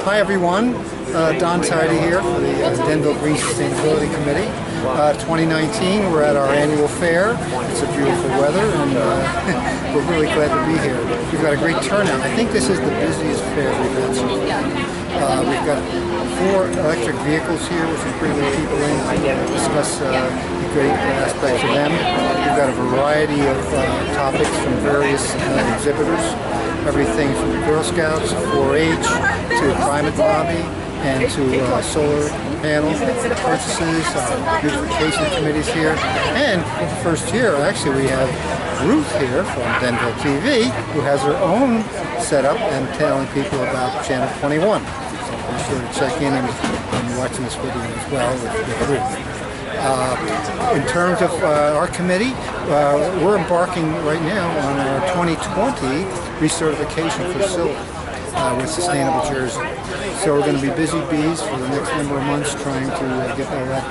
Hi everyone, Don Tidy here for the Denville Green Sustainability Committee. 2019, we're at our annual fair. It's a beautiful weather and we're really glad to be here. We've got a great turnout. I think this is the busiest fair we've had so far. We've got 4 electric vehicles here, which is bringing people in to discuss the great aspects of them. We've got a variety of topics from various exhibitors. Everything from the Girl Scouts, 4-H, to climate lobby, and to solar panel purchases, beautification committees here. And for the first year, actually, we have Ruth here from Denville TV, who has her own setup and telling people about Channel 21. So be sure to check in and watching this video as well with Ruth. In terms of our committee, we're embarking right now on our 2020 recertification for silver with Sustainable Jersey. So we're going to be busy bees for the next number of months trying to get all that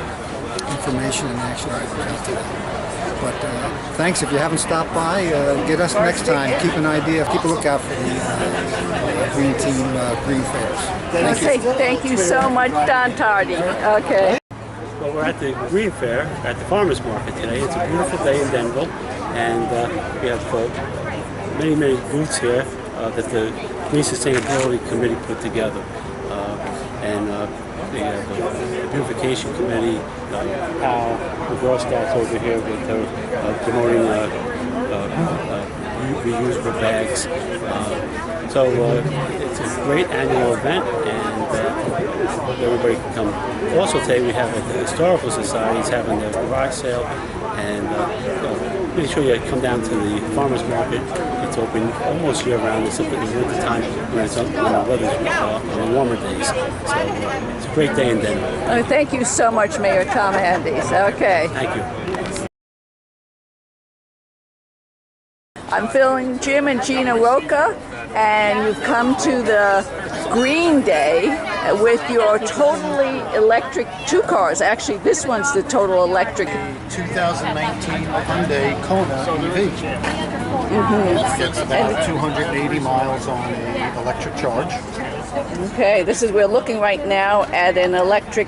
information and action items out to them. But thanks. If you haven't stopped by, get us next time. Keep a lookout for the Green Team Green Fairs. Thank you. Thank you so much, Don Tardy. Okay. Well, we're at the Green Fair at the Farmers Market today. It's a beautiful day in Denville, and we have many booths here that the Green Sustainability Committee put together. We have the Beautification Committee, POW, the Girl Scouts over here with promoting reusable bags. So it's a great annual event, and everybody can come. Also today we have the Historical Society is having their garage sale, and make sure you come down to the Farmers Market. It's open almost year-round, except in the winter time when it's up when the weather's on the warmer days. So it's a great day in Denver. Oh, thank you so much, Mayor Tom Andes. Okay. Thank you. I'm filming Jim and Gina Roca, and you've come to the Green Day with your totally electric 2 cars. Actually, this one's the total electric. 2019 Hyundai Kona EV. It gets about 280 miles on an electric charge. Okay, we're looking right now at an electric,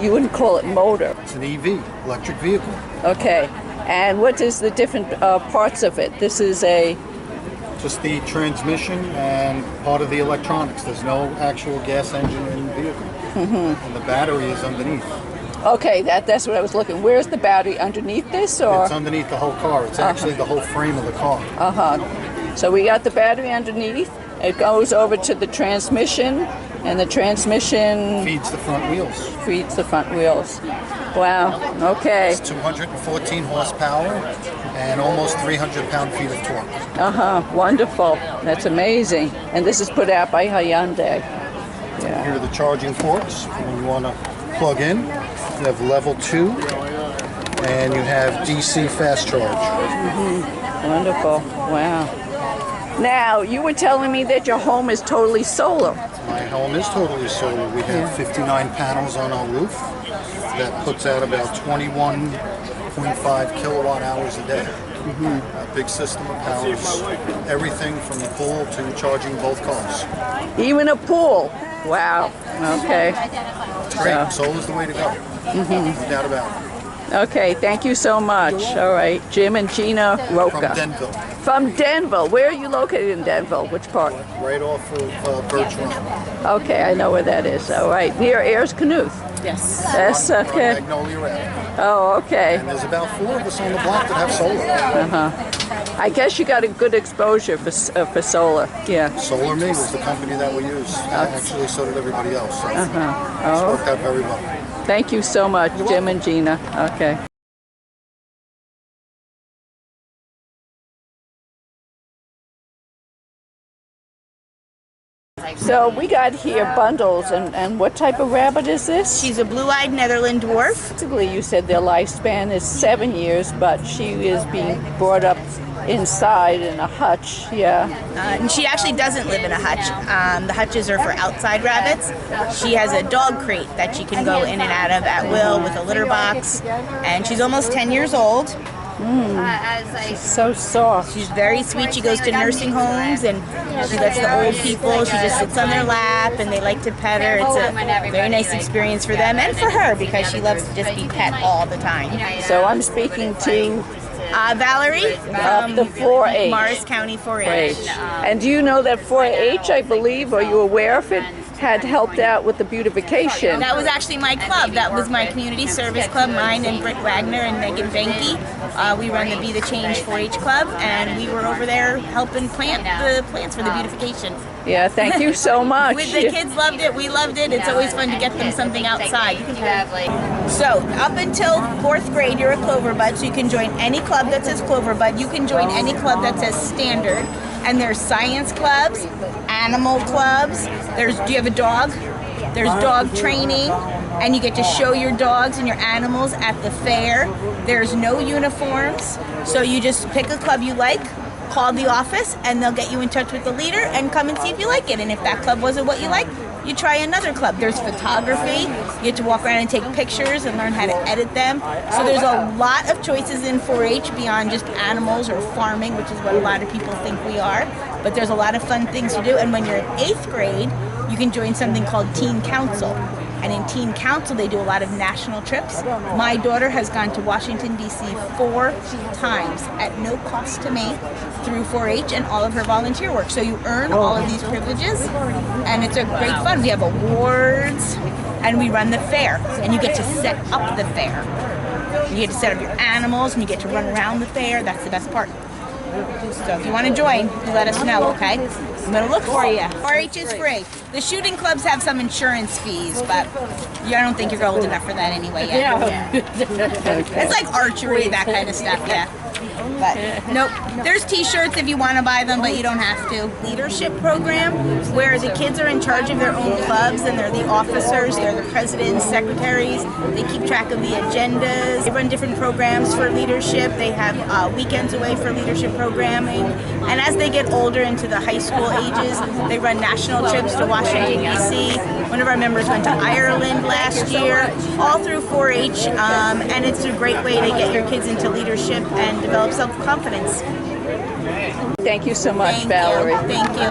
you wouldn't call it motor. It's an EV, electric vehicle. Okay, and what is the different parts of it? This is just the transmission and part of the electronics. There's no actual gas engine in the vehicle. And the battery is underneath. Okay, that's what I was looking. Where's the battery? Underneath this, or? It's underneath the whole car. It's actually the whole frame of the car. So we got the battery underneath. It goes over to the transmission, and the transmission feeds the front wheels. Feeds the front wheels. Wow. Okay. It's 214 horsepower and almost 300 pound-feet of torque. Wonderful. That's amazing. And this is put out by Hyundai. Yeah. Here are the charging ports when you want to plug in. You have level 2, and you have DC fast charge. Wonderful. Wow. Now, you were telling me that your home is totally solar. My home is totally solar. We have 59 panels on our roof. That puts out about 21.5 kilowatt hours a day. A big system of powers everything from the pool to charging both cars. Even a pool. Wow. Okay. It's great. Solar's the way to go. No doubt about it. Okay, thank you so much. All right, Jim and Gina Roca. From Denville. From Denville. Where are you located in Denville? Which part? Right off of Birch Run. Okay, I know where that is. All right, near Ayers Knuth. Yes. That's okay. Magnolia Ave. Oh, okay. And there's about 4 of us on the block that have solar. I guess you got a good exposure for solar. Yeah. Solar Me was the company that we used. Actually, so did everybody else. So it's worked out very well. Thank you so much, Jim and Gina. Okay. So we got here bundles, and what type of rabbit is this? She's a blue-eyed Netherland dwarf. Basically, you said their lifespan is 7 years, but she is being brought up inside in a hutch, yeah. And she actually doesn't live in a hutch. The hutches are for outside rabbits. She has a dog crate that she can go in and out of at will with a litter box. And she's almost 10 years old. So soft. She's very sweet. She goes to nursing homes and she lets the old people, she just sits on their lap and they like to pet her. It's a very nice experience for them and for her because she loves to just be pet all the time. So I'm speaking to Valerie of the 4-H. Morris County 4-H. And do you know that 4-H, I believe, are you aware of it, had helped out with the beautification? That was actually my club. That was my community service club, mine and Britt Wagner and Megan Benke. We run the Be the Change 4-H club, and we were over there helping plant the plants for the beautification. Yeah, thank you so much. The kids loved it. We loved it. It's always fun to get them something outside. So up until 4th grade, you're a Clover Bud, so you can join any club that says Clover Bud. You can join any club that says Standard. And there's science clubs, animal clubs. Do you have a dog? There's dog training, and you get to show your dogs and your animals at the fair. There's no uniforms, so you just pick a club you like, call the office, and they'll get you in touch with the leader and come and see if you like it. And if that club wasn't what you like, you try another club. There's photography. You get to walk around and take pictures and learn how to edit them. So there's a lot of choices in 4-H beyond just animals or farming, which is what a lot of people think we are. But there's a lot of fun things to do. And when you're in 8th grade, you can join something called Teen Council. And in Teen Council, they do a lot of national trips. My daughter has gone to Washington, D.C. 4 times at no cost to me through 4-H and all of her volunteer work. So you earn all of these privileges, and it's a great fun. We have awards, and we run the fair, and you get to set up the fair. You get to set up your animals, and you get to run around the fair. That's the best part. So if you want to join, you let us know, okay? I'm going to look for you. 4-H is free. The shooting clubs have some insurance fees, but I don't think you're old enough for that anyway yet. It's like archery, that kind of stuff, yeah. But nope. There's t-shirts if you want to buy them, but you don't have to. Leadership program where the kids are in charge of their own clubs and they're the officers, they're the presidents, secretaries. They keep track of the agendas. They run different programs for leadership. They have weekends away for leadership programming. And as they get older into the high school ages, they run national trips to Washington, D.C. One of our members went to Ireland last year, all through 4-H, and it's a great way to get your kids into leadership and develop self-confidence. Thank you so much, Valerie. Thank you.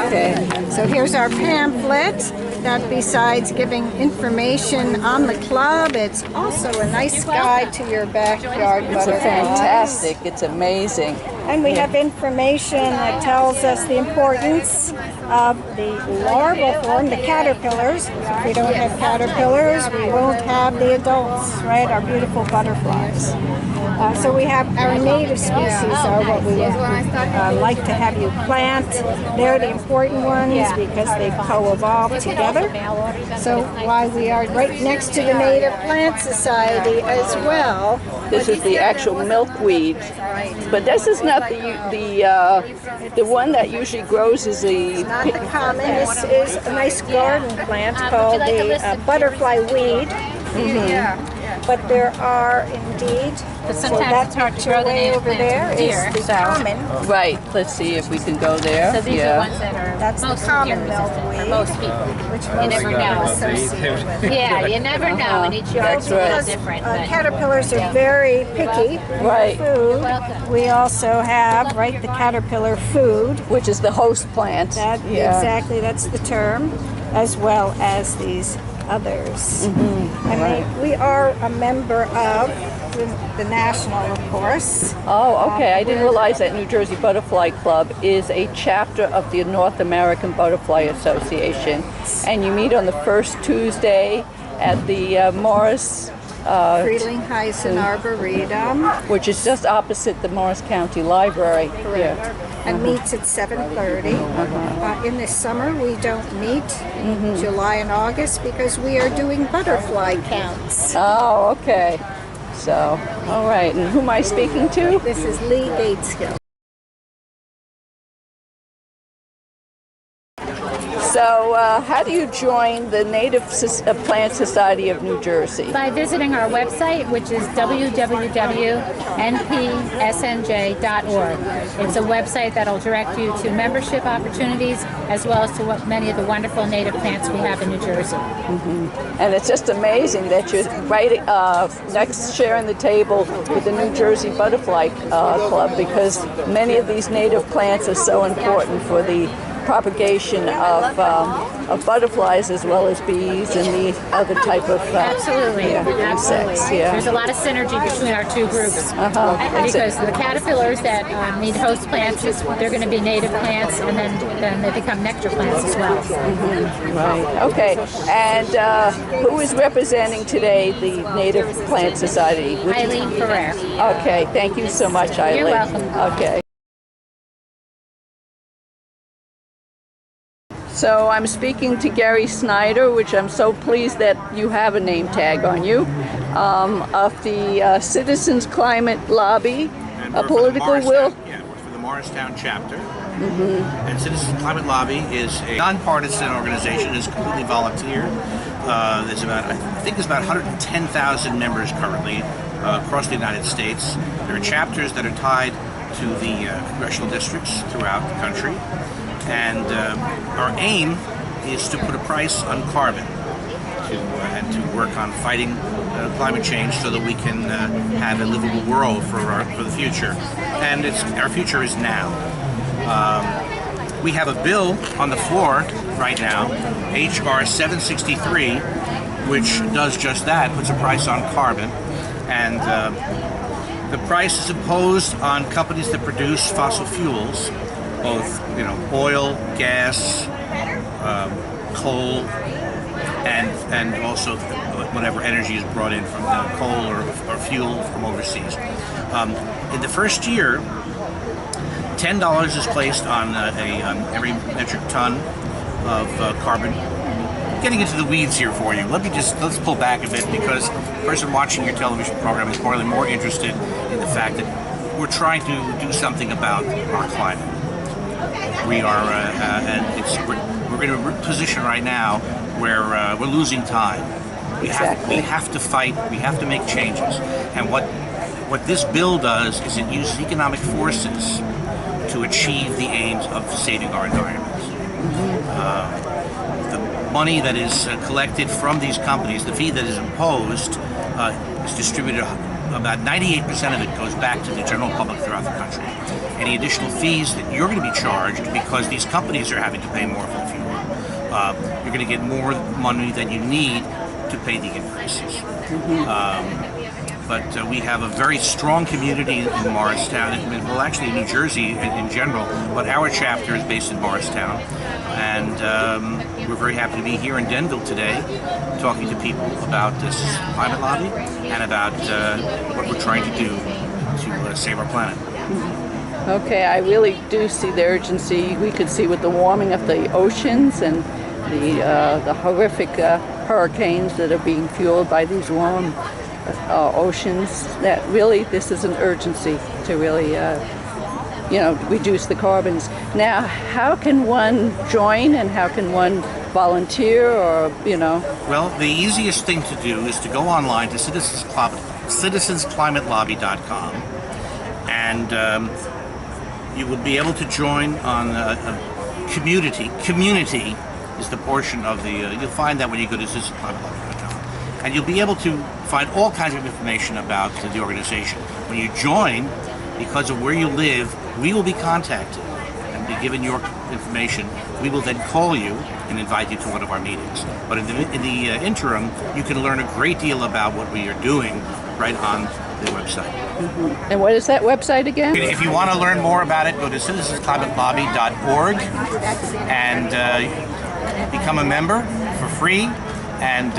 Okay, so here's our pamphlet that besides giving information on the club, it's also a nice guide to your backyard butterflies. It's fantastic. It's amazing. And we have information that tells us the importance of the larval form, the caterpillars. If we don't have caterpillars, we won't have the adults, right? Our beautiful butterflies. So we have our native species are what we like to have you plant. They're the important ones because they co-evolve together. So why we are right next to the Native Plant Society as well. This is the actual milkweed, but this is not the one that usually grows is the Not the common. This is a nice garden plant called the butterfly weed. But there are indeed. So that picture way over there is the common. Right. Let's see if we can go there. So these are the ones that are That's the common milkweed for most people. which You most never people know. associate with. Yeah, you never know, and each yard's a little Because different. But caterpillars are very picky Right. for food. We also have, right, the caterpillar food. Which is the host plant. That exactly, that's the term, as well as these others. And we are a member of the national, of course. Oh, okay. I didn't realize that New Jersey Butterfly Club is a chapter of the North American Butterfly Association. And you meet on the first Tuesday at the Morris Frelinghuysen Arboretum. which is just opposite the Morris County Library. Correct. And meets at 7:30. In the summer, we don't meet in July and August because we are doing butterfly counts. Oh, okay. So, all right. And who am I speaking to? This is Lee Gateskill. So how do you join the Native Plant Society of New Jersey? By visiting our website, which is www.npsnj.org. It's a website that'll direct you to membership opportunities as well as to many of the wonderful native plants we have in New Jersey. And it's just amazing that you're right next, sharing the table with the New Jersey Butterfly Club, because many of these native plants are so important for the propagation of butterflies as well as bees and the other type of Absolutely. insects. Yeah. There's a lot of synergy between our two groups because the caterpillars that need host plants, they're going to be native plants, and then they become nectar plants as well. Right. Okay. And who is representing today the Native Plant Society? Eileen Ferrer. Okay. Thank you so much, Eileen. You're welcome. Okay. So I'm speaking to Gary Snyder, which I'm so pleased that you have a name tag on you, of the Citizens Climate Lobby, a political will. Yeah, we're for the Morristown chapter. And Citizens Climate Lobby is a nonpartisan organization. It's completely volunteer. There's about, I think there's about 110,000 members currently across the United States. There are chapters that are tied to the congressional districts throughout the country. And our aim is to put a price on carbon and to work on fighting climate change so that we can have a livable world for the future. And our future is now. We have a bill on the floor right now, H.R. 763, which does just that, puts a price on carbon. And the price is imposed on companies that produce fossil fuels, both oil, gas, coal, and also whatever energy is brought in from coal or fuel from overseas. In the first year, $10 is placed on every metric ton of carbon. Getting into the weeds here for you. Let's pull back a bit, because the person watching your television program is probably more interested in the fact that we're trying to do something about our climate. We are, and we're in a position right now where we're losing time. We have to fight. We have to make changes. And what this bill does is it uses economic forces to achieve the aims of saving our environment. The money that is collected from these companies, the fee that is imposed, is distributed. About 98% of it goes back to the general public throughout the country. Any additional fees that you're going to be charged because these companies are having to pay more for the fuel, you're going to get more money than you need to pay the increases. But we have a very strong community in Morristown, well, actually in New Jersey in general, but our chapter is based in Morristown. And we're very happy to be here in Denville today, talking to people about this climate lobby and about what we're trying to do to save our planet. Okay, I really do see the urgency. We could see with the warming of the oceans and the horrific hurricanes that are being fueled by these warm oceans, that really this is an urgency to really reduce the carbons. Now, how can one join and how can one volunteer or, Well, the easiest thing to do is to go online to citizensclimatелobby.com, and you will be able to join on a community. Community is the portion of the, you'll find that when you go to citizensclimatелobby.com. And you'll be able to find all kinds of information about the organization. When you join, because of where you live, we will be contacted and be given your information. We will then call you and invite you to one of our meetings. But in the interim, you can learn a great deal about what we are doing right on the website. And what is that website again? If you want to learn more about it, go to citizensclimatелobby.org and become a member for free. And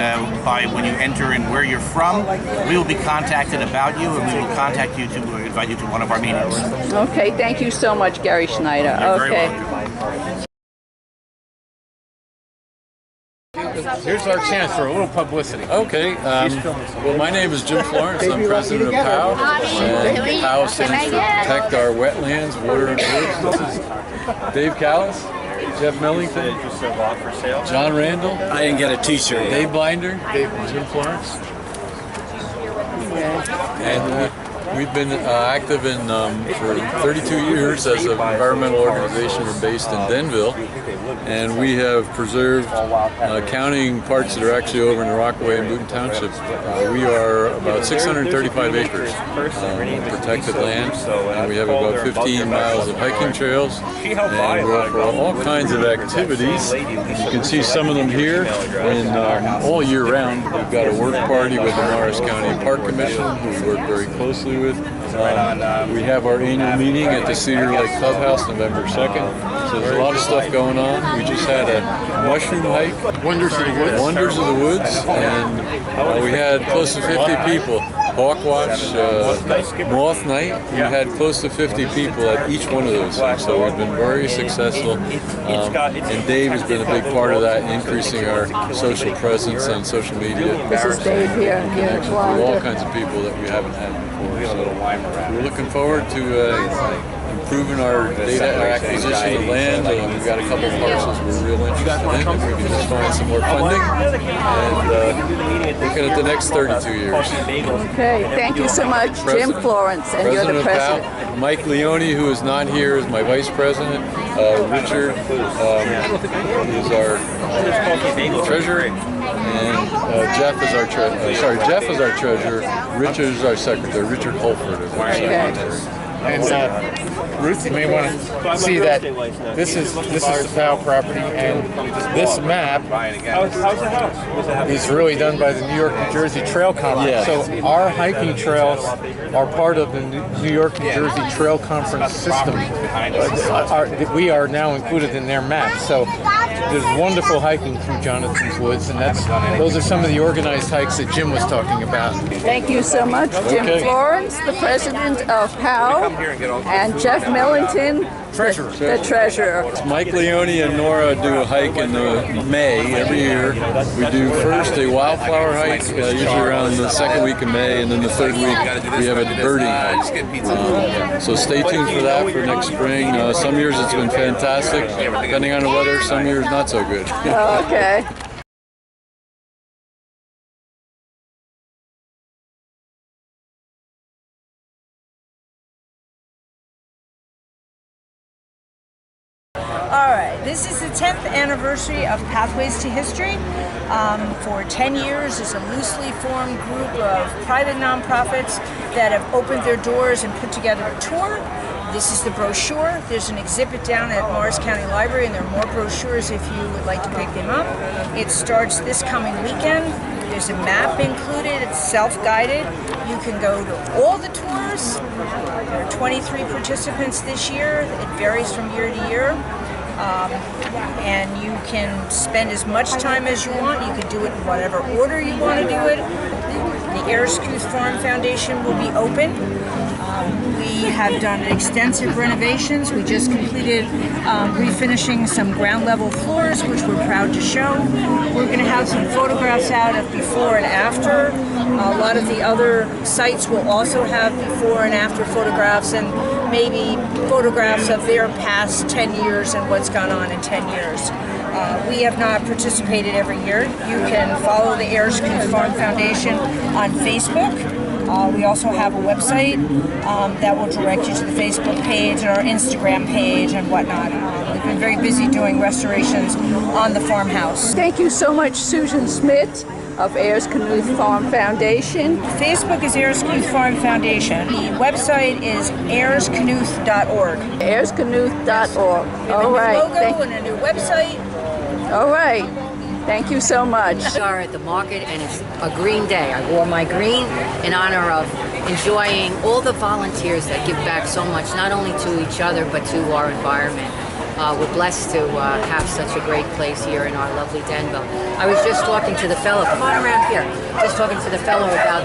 when you enter in where you're from, we will be contacted about you, and we will contact you to invite you to one of our meetings. Okay, thank you so much, Gary Snyder. You're okay. very welcome. Here's our chance for a little publicity. Okay. Well, my name is Jim Florence. I'm president of POW. And POW stands for Protect Our Wetlands, Water, and Woods. This is Dave Callis. Jeff Millington, John Randall. I didn't get a t-shirt. Dave Binder, Jim Florence. And we've been active in for 32 years as an environmental organization. We're based in Denville, and we have preserved, counting parts that are actually over in the Rockaway and Boonton Township, we are about 635 acres protected land, and we have about 15 miles of hiking trails, and we offer all kinds of activities. You can see some of them here, and all year round. We've got a work party with the Morris County Park Commission, who we work very closely with. We have our annual meeting at the Cedar Lake Clubhouse November 2nd. So there's a lot of stuff going on. We just had a mushroom hike, Wonders of the Woods, and we had close to 50 people. Hawk Watch, Moth Night, we had close to 50 people at each one of those things. So we've been very successful. And Dave has been a big part of that, increasing our social presence on social media. This is Dave here. Connections with all kinds of people that we haven't had before. So we're looking forward to improving our data, our acquisition of land. We've got a couple of parcels we're real interested in. If we can just find some more funding, and looking at the next 32 years. Okay, thank you so much, Jim Florence, and you're the president. Mike Leone, who is not here, is my vice president. Richard is our treasurer, and Jeff is our Jeff is our treasurer. Richard is our secretary. Richard Holford is our secretary. And Ruth, you may want to see that this is the Powell property, and this map is really done by the New York-New Jersey Trail Conference. Yeah. So our hiking trails are part of the New York-New Jersey Trail Conference system. We are now included in their map. So there's wonderful hiking through Jonathan's Woods, and those are some of the organized hikes that Jim was talking about. Thank you so much, Jim Florence, the president of POW, and Jeff Millington, the treasurer. Mike Leone and Nora do a hike in May every year. We do first a wildflower hike, usually around the second week of May, and then the third week we have a birding hike. So stay tuned for that for next spring. Some years it's been fantastic, depending on the weather. Some years not so good. Okay. All right, this is the 10th anniversary of Pathways to History. For 10 years, it's a loosely formed group of private nonprofits that have opened their doors and put together a tour. This is the brochure. There's an exhibit down at Morris County Library, and there are more brochures if you would like to pick them up. It starts this coming weekend. There's a map included. It's self-guided. You can go to all the tours. There are 23 participants this year. It varies from year to year. And you can spend as much time as you want. You can do it in whatever order you want to do it. The Ayers-Kuth Farm Foundation will be open. We have done extensive renovations. We just completed refinishing some ground level floors, which we're proud to show. We're going to have some photographs out of before and after. A lot of the other sites will also have before and after photographs, and maybe photographs of their past 10 years and what's gone on in 10 years. We have not participated every year. You can follow the Ayers-Kuth Farm Foundation on Facebook. We also have a website that will direct you to the Facebook page and our Instagram page and whatnot. We've been very busy doing restorations on the farmhouse. Thank you so much, Susan Smith of Ayers-Kuth Farm Foundation. Facebook is Ayers-Kuth Farm Foundation. The website is ayersknuth.org. Ayersknuth.org. All right. A new logo and a new website. All right. Thank you so much. We are at the market, and it's a green day. I wore my green in honor of enjoying all the volunteers that give back so much, not only to each other, but to our environment. We're blessed to have such a great place here in our lovely Denville. I was just talking to the fellow, come on around here, just talking to the fellow about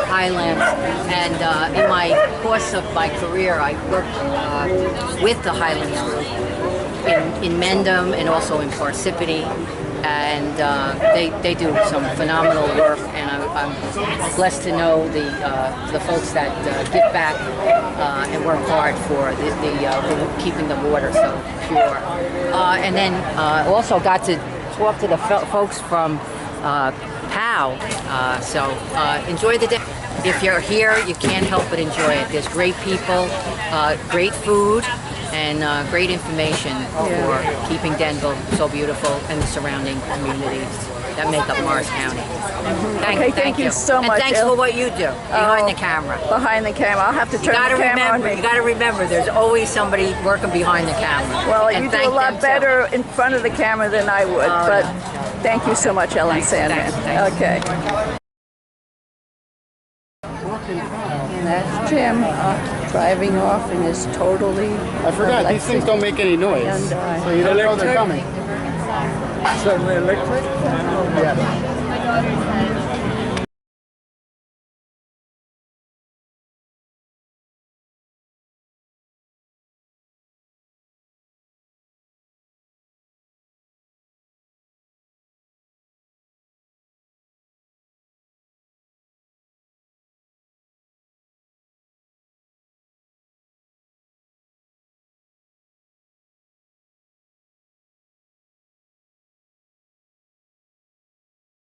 Highlands, and in my course of my career, I worked with the Highlands group in Mendham and also in Parsippany. and they do some phenomenal work, and I'm blessed to know the folks that give back and work hard for the keeping the water so pure. And then also got to talk to the folks from POW, so enjoy the day. If you're here, you can't help but enjoy it. There's great people, great food, and great information for keeping Denville so beautiful and the surrounding communities that make up Morris County. Thank you so much. And thanks for what you do behind the camera. Behind the camera. I'll have to turn the camera on me. You got to remember, there's always somebody working behind the camera. Well, you do a lot better in front of the camera than I would, but thank you so much, Ellen Sandman. Okay. That's Jim driving off in his totally I forgot, these things don't make any noise, so you don't know they're coming. Suddenly electric?